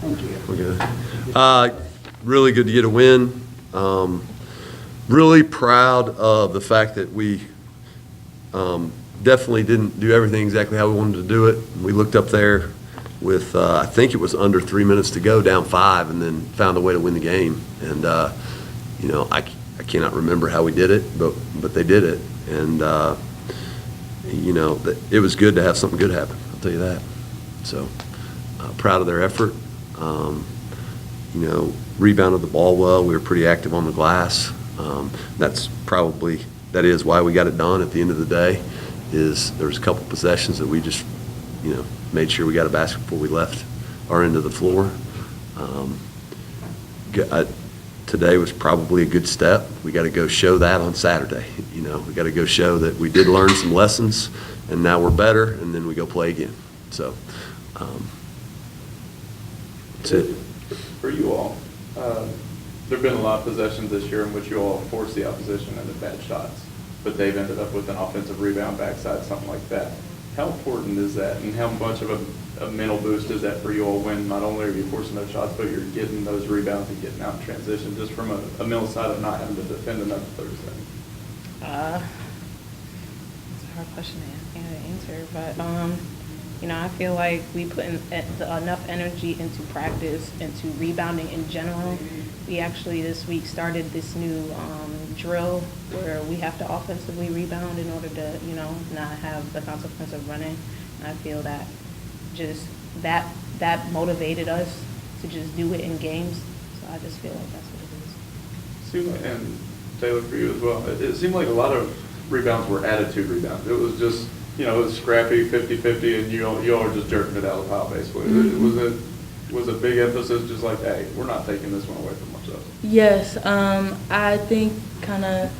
Thank you. We're good. Really good to get a win. Really proud of the fact that we definitely didn't do everything exactly how we wanted to do it. We looked up there with, I think it was under 3 minutes to go, down 5, and then found a way to win the game. And, I cannot remember how we did it, but they did it. And, it was good to have something good happen, I'll tell you that. So, proud of their effort. Rebounded the ball well. We were pretty active on the glass. That is why we got it done at the end of the day, is there was a couple possessions that we just, made sure we got a basket before we left our end of the floor. Today was probably a good step. We got to go show that on Saturday. We got to go show that we did learn some lessons, and now we're better, and then we go play again. So that's it. For you all, there have been a lot of possessions this year in which you all forced the opposition into bad shots, but they've ended up with an offensive rebound backside, something like that. How important is that, and how much of a mental boost is that for you all when not only are you forcing those shots, but you're getting those rebounds and getting out in transition, just from a mental side of not having to defend another Thursday? It's a hard question to answer, but I feel like we put enough energy into practice, into rebounding in general. We actually this week started this new drill where we have to offensively rebound in order to, not have the consequence of running. And I feel that just that motivated us to just do it in games. So I just feel like that's what it is. And Taylor, for you as well, it seemed like a lot of rebounds were attitude rebounds. It was just, it was scrappy, 50-50, and you all are just jerking it out of the pile, basically. Mm-hmm. Was a big emphasis just like, hey, we're not taking this one away from ourselves? Yes. I think kind of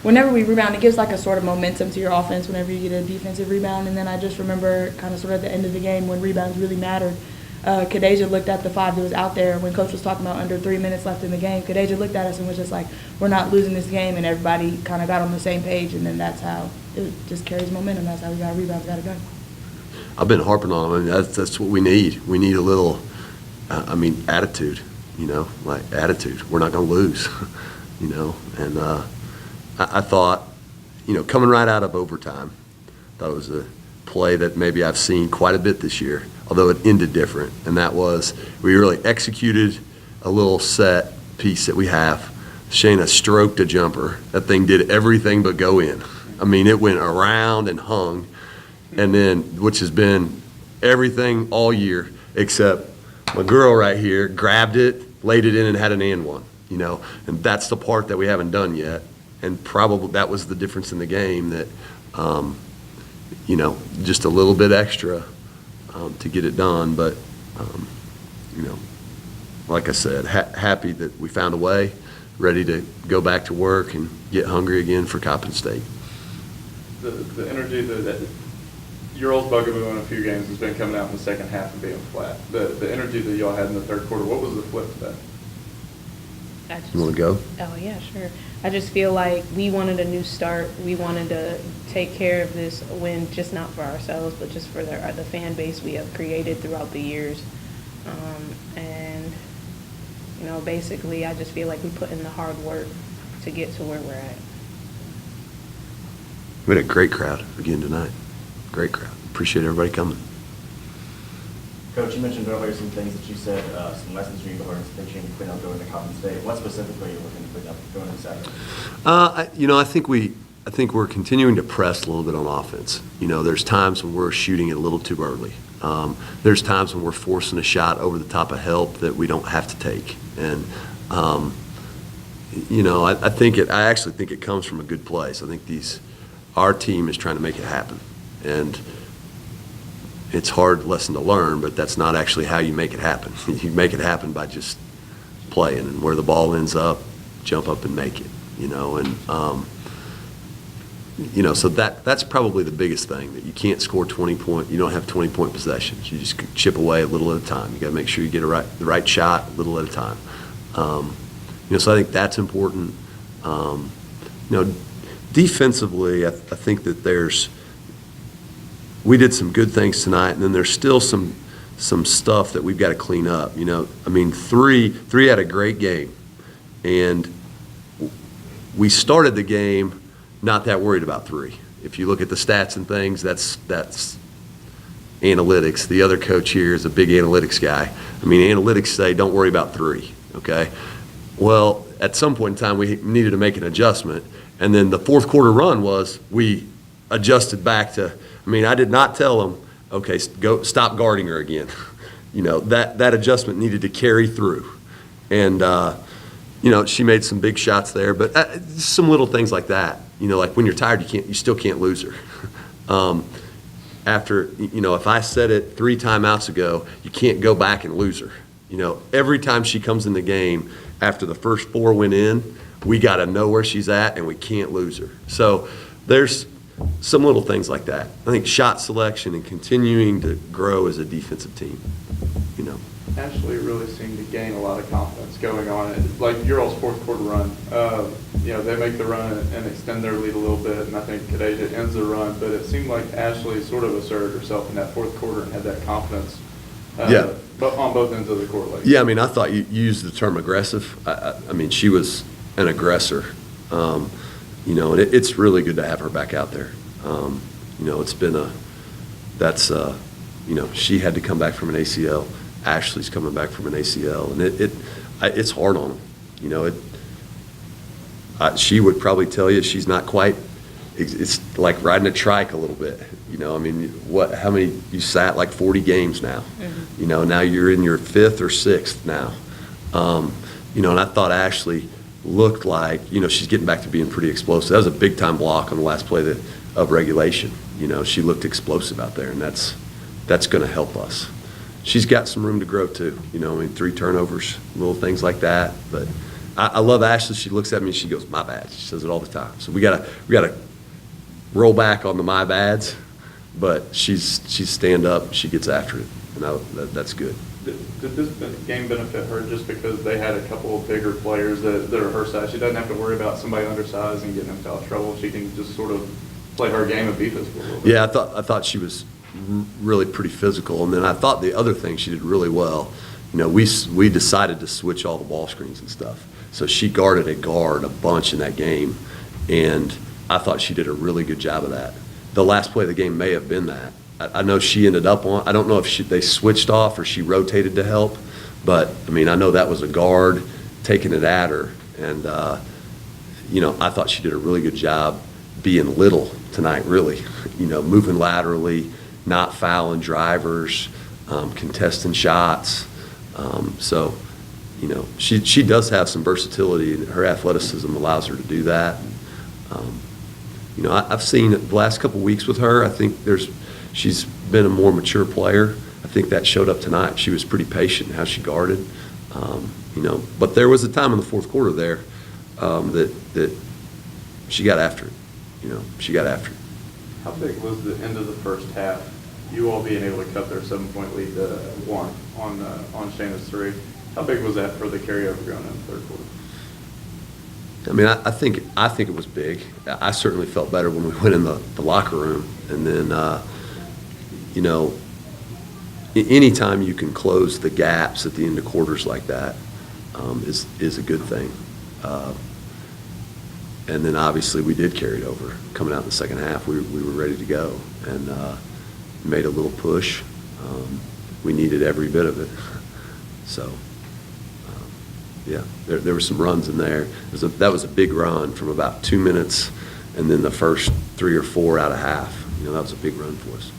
whenever we rebound, it gives like a sort of momentum to your offense whenever you get a defensive rebound. And then I just remember kind of sort of at the end of the game when rebounds really mattered. Kadeja looked at the 5 that was out there when Coach was talking about under 3 minutes left in the game. Kadeja looked at us and was just like, we're not losing this game, and everybody kind of got on the same page, and then that's how it just carries momentum. That's how we got rebounds, got it done. I've been harping on them. I mean, that's what we need. We need a little, attitude, like attitude. We're not going to lose, And I thought, coming right out of overtime, that was a play that maybe I've seen quite a bit this year, although it ended different. And that was, we really executed a little set piece that we have. Shayna stroked a jumper. That thing did everything but go in. It went around and hung, and then, which has been everything all year, except my girl right here grabbed it, laid it in, and had an and one, and that's the part that we haven't done yet. And probably that was the difference in the game, that, just a little bit extra to get it done. But, like I said, happy that we found a way, ready to go back to work and get hungry again for Coppin State. The energy that your old bugaboo in a few games has been coming out in the second half and being flat. The energy that y'all had in the third quarter, what was the flip to that? You want to go? Oh, yeah, sure. I just feel like we wanted a new start. We wanted to take care of this win, just not for ourselves, but just for the fan base we have created throughout the years. Basically, I just feel like we put in the hard work to get to where we're at. We had a great crowd again tonight. Great crowd. Appreciate everybody coming. Coach, you mentioned earlier some things that you said, some lessons you learned, things you need to clean up going to Coppin State. What specifically are you looking to clean up going into Saturday? I think we're continuing to press a little bit on offense. There's times when we're shooting it a little too early. There's times when we're forcing a shot over the top of help that we don't have to take. And, I actually think it comes from a good place. I think our team is trying to make it happen. And it's a hard lesson to learn, but that's not actually how you make it happen. You make it happen by just playing, and where the ball ends up, jump up and make it, so that's probably the biggest thing, that you can't score 20-point, you don't have 20-point possessions. You just chip away a little at a time. You got to make sure you get the right shot a little at a time. So I think that's important. Defensively, I think that we did some good things tonight, and then there's still some some stuff that we've got to clean up. You know, I mean, three had a great game, and we started the game not that worried about 3. If you look at the stats and things, that's analytics. The other coach here is a big analytics guy. I mean, analytics say don't worry about 3, okay? Well, at some point in time, we needed to make an adjustment, and then the fourth quarter run was we adjusted back to, I mean, I did not tell them, okay, go stop guarding her again. You know, that adjustment needed to carry through. And, you know, she made some big shots there, but some little things like that. You know, like when you're tired, you still can't lose her. After, you know, if I said it 3 timeouts ago, you can't go back and lose her. You know, every time she comes in the game, after the first 4 went in, we got to know where she's at, and we can't lose her. So there's some little things like that. I think shot selection and continuing to grow as a defensive team, you know. Ashley really seemed to gain a lot of confidence going on. Like your all's fourth quarter run, you know, they make the run and extend their lead a little bit, and I think Kadeja ends the run, but it seemed like Ashley sort of asserted herself in that fourth quarter and had that confidence but on both ends of the court. Like. Yeah, I mean, I thought you used the term aggressive. I mean, she was an aggressor, you know, and it's really good to have her back out there. You know, it's been you know, she had to come back from an ACL. Ashley's coming back from an ACL, and it's hard on them. You know, she would probably tell you she's not quite. It's like riding a trike a little bit. You know, I mean, how many you sat like 40 games now? Mm-hmm. You know, now you're in your 5th or 6th now. You know, and I thought Ashley looked like, you know, she's getting back to being pretty explosive. That was a big time block on the last play of regulation. You know, she looked explosive out there, and that's going to help us. She's got some room to grow too. You know, I mean, 3 turnovers, little things like that. But I love Ashley. She looks at me and she goes, "My bad." She says it all the time. So we gotta roll back on the my bads, but she's stand up. She gets after it, and that's good. Did this game benefit her just because they had a couple of bigger players that are her size? She doesn't have to worry about somebody undersized and getting in foul trouble. She can just sort of play her game of defense for a little bit. Yeah, I thought she was really pretty physical, and then I thought the other thing she did really well. You know, we decided to switch all the ball screens and stuff, so she guarded a bunch in that game, and I thought she did a really good job of that. The last play of the game may have been that. I know she ended up on. I don't know if they switched off or she rotated to help, but I mean, I know that was a guard taking it at her, and you know, I thought she did a really good job being little tonight. Really, you know, moving laterally, not fouling drivers, contesting shots. So, you know, she does have some versatility, and her athleticism allows her to do that. You know, I've seen the last couple of weeks with her. I think she's been a more mature player. I think that showed up tonight. She was pretty patient in how she guarded. You know, but there was a time in the fourth quarter there that she got after it. You know, she got after it. How big was the end of the first half? You all being able to cut their 7-point lead to 1 on Shayna's 3. How big was that for the carryover going in the third quarter? I mean, I think it was big. I certainly felt better when we went in the locker room. And then, you know, anytime you can close the gaps at the end of quarters like that is a good thing. And then obviously we did carry it over. Coming out in the second half, we were ready to go and made a little push. We needed every bit of it. So. Yeah, there were some runs in there. That was a big run from about 2 minutes, and then the first 3 or 4 out of half. You know, that was a big run for us.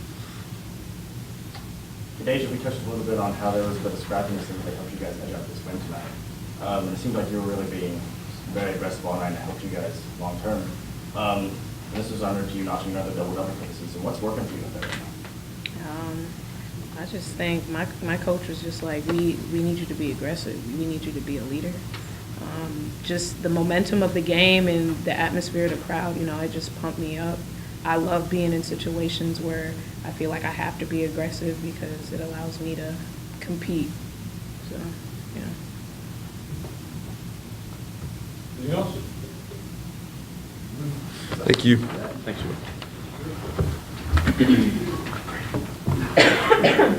Kadeja, we touched a little bit on how there was a bit of scrappiness that helped you guys edge out this win tonight. It seemed like you were really being very aggressive all night and it helped you guys long term. This was under you notching another double-double for the season. What's working for you out there right now? I just think my coach was just like, we need you to be aggressive. We need you to be a leader. Just the momentum of the game and the atmosphere of the crowd, you know, it just pumped me up. I love being in situations where I feel like I have to be aggressive because it allows me to compete. So, yeah. Anything else? Thank you. Thanks, you.